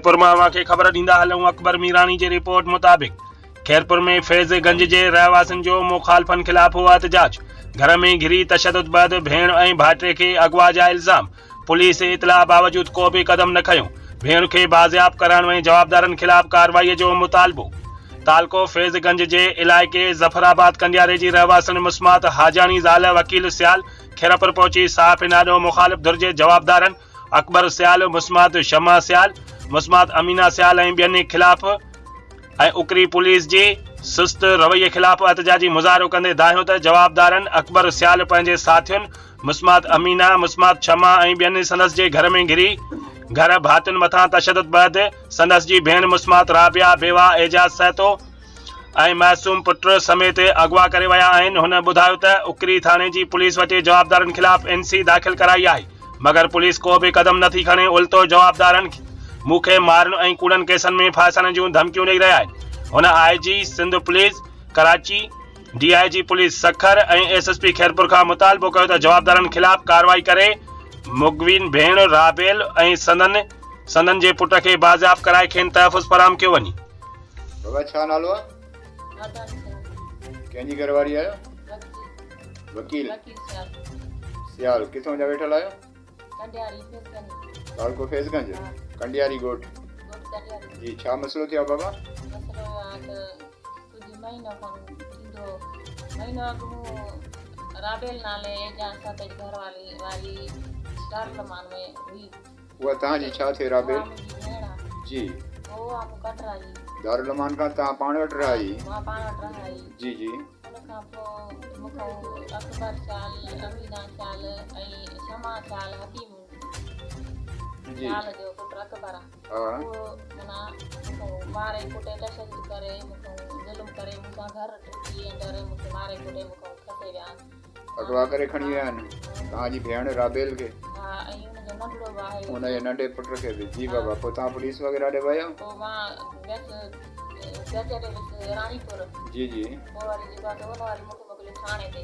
खैरपुर में अवां खे ख़बर ॾींदा हलूं अकबर मीरानी जी रिपोर्ट मुताबिक़ खैरपुर में फैज़गंज के रहवासियों जो मुखालफन खिलाफ हुआ एहतजाज। घर में घिरी तशद्दुद बैदि भेण ऐं भाइटे के अगवा जा इल्ज़ाम। पुलिस इतला बावजूद को भी कदम न खयो। भेण के बाज़ियाब करण में जवाबदारन खिलाफ कार्रवाई जो मुतालबो। तालको फैज़गंज के इलाके जफराबाद कंडियारे जी रहवासन मुस्मात हाजानी ज़ाल वकील सियाल खैरपुर पहुंची साफ़ इनाडो मुखालिफ धुर जे जवाबदारन अकबर सियाल, मुस्मात शमा सियाल, मुस्मात अमीना सियाल ऐं ॿियनि खिलाफ ऐं उकरी पुलिस जी सुस्त रवैये खिलाफ एहतजाजी मुज़ाहिरो कंदे दाहियो त जवाबदारन अकबर सियाल पंहिंजे साथियुनि मुस्मात अमीना, मुस्मात शमा ऐं ॿियनि संदसि जे घर में घिरी घर भातियुनि मथां तशद्दुद बैदि संदसि जी भेण मुस्मात राबिया बेवा एजाज सहतो ऐं मासूम पुट समेत अगवा करे विया आहिनि। हुन ॿुधायो त उकरी थाणे जी पुलिस वटि जवाबदारनि खिलाफ NC दाख़िल कराई आहे, मगर पुलिस को भी कदम नथी खणे। उल्टो जवाबदारन मूंखे मारण ऐं कूड़नि केसनि में फासण जूं धमकियूं ॾेई रहिया आहिनि। हुन IG Sindh police Karachi, DIG police Sukkur ऐं SSP खैरपुर खां मुतालबो कयो त जवाबदारनि खिलाफ कार्रवाई करे मुगवीन भेण राबेल ऐं संदन जे पुट खे बाज़ियाब कराए खेनि तहफ़ुज़ फराहम कयो वञे। बाबा छा नालो आहे? कंहिंजी घरवारी आहियो? वकील सियाल। किथों जा वेठल आहियो? तालको फैज़गंज कंडियारी गोट जी। छा मसलो थियो बाबा? राबेल नाले जा साथ घर वाली दारुलमान में हुई। वो तव्हांजी छा थे राबेल जी? वो आप कटरा जी दारुलमान का तव्हां पाण वटि रही? मां पाण वटि रही जी जी। उन खां पोइ मूंखां अकबर साल, अमीना साल ऐं शमा साल हकीम जी साल जो पुट अकबर हाँ वो मना मूंखां मारे कुटे तशद्दुद करे मूंखां ज़ुल्म करे मूंखां घर टुटी अंदर मूंखे मारे कुटे मूंखां खसे विया। अगवा करे खणी विया आहिनि तव्हांजी भेण राबेल खे? हा, ऐं हुनजो नंढड़ो भाउ आहे हुनजे नंढे पुट खे बि? जी बाबा। पोइ तव्हां पुलिस वग़ैरह ॾे विया? पोइ मां गजरे राणीपुर जी जी। पोइ वरी जेको आहे हुन वारी मूंखे मोकिलियो थाणे ते।